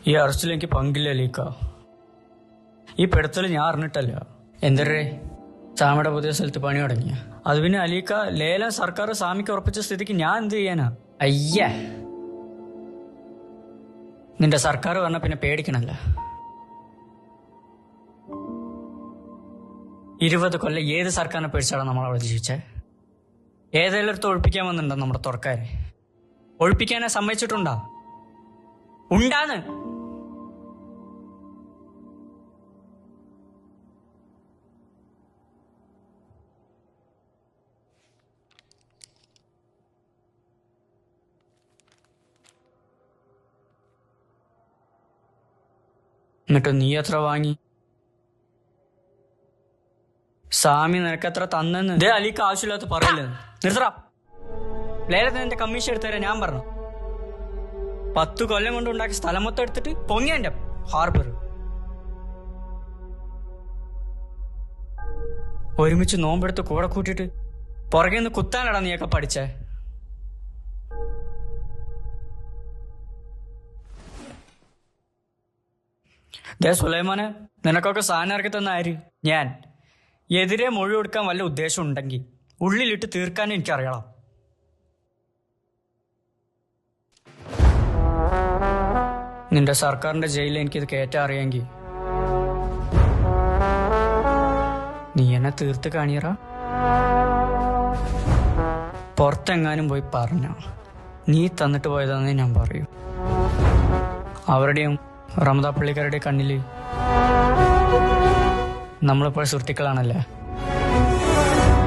ഈ അറസ്റ്റിൽ എനിക്ക് പങ്കില്ല ലീക്ക. ഈ പെടുത്തൽ ഞാൻ അറിഞ്ഞിട്ടല്ല. എന്തരേ സാമിയുടെ പുതിയ സ്ഥലത്ത് പണി തുടങ്ങിയ അത് പിന്നെ അലീക്ക ലേലം സർക്കാർ സാമിക്ക് ഉറപ്പിച്ച സ്ഥിതിക്ക് ഞാൻ എന്ത് ചെയ്യാനാ? അയ്യ, നിന്റെ സർക്കാർ പറഞ്ഞ പിന്നെ പേടിക്കണല്ല. 20 കൊല്ലം ഏത് സർക്കാരിനെ പേടിച്ചാണ് നമ്മളവിടെ ജീവിച്ചേ? ഏതെല്ലായിടത്തും ഒഴിപ്പിക്കാൻ വന്നിട്ടുണ്ടോ നമ്മുടെ തുറക്കാരെ? ഒഴിപ്പിക്കാനെ സമ്മതിച്ചിട്ടുണ്ടാ? ഉണ്ടാന്ന്. എന്നിട്ട് നീ എത്ര വാങ്ങി? സാമി നിനക്കെത്ര തന്നെന്ന് ഇതേ അലിക്ക് ആവശ്യമില്ലാത്ത പറയില്ലെന്ന് നിർത്തറ. ലേലത്തിന് എന്റെ കമ്മീഷൻ എടുത്തരാൻ ഞാൻ പറഞ്ഞു. 10 കൊല്ലം കൊണ്ട് ഉണ്ടാക്കിയ സ്ഥലം മൊത്തം എടുത്തിട്ട് പൊങ്ങിയ എന്റെ ഹാർബർ. ഒരുമിച്ച് നോമ്പെടുത്ത് കൂടെ കൂട്ടിട്ട് പുറകെ നിന്ന് കുത്താനടാ നീയൊക്കെ പഠിച്ചേ. ദേ സുലൈമാനെ, നിനക്കൊക്കെ സാധനം ഇറക്കി തന്ന ആര്? ഞാൻ. എതിരെ മൊഴി കൊടുക്കാൻ വല്ല ഉദ്ദേശം ഉണ്ടെങ്കിൽ ഉള്ളിലിട്ട് തീർക്കാൻ എനിക്കറിയണം. നിന്റെ സർക്കാരിന്റെ ജയിലിൽ എനിക്കിത് കയറ്റാൻ അറിയാമെങ്കിൽ നീ എന്നെ തീർത്ത് കാണിയറ. പുറത്തെങ്ങാനും പോയി പറഞ്ഞ നീ തന്നിട്ട് പോയതാന്നേ ഞാൻ പറയൂ. അവരുടെയും റമദാ പള്ളിക്കാരുടെ കണ്ണില് നമ്മളിപ്പോൾ സുഹൃത്തുക്കളാണല്ലേ.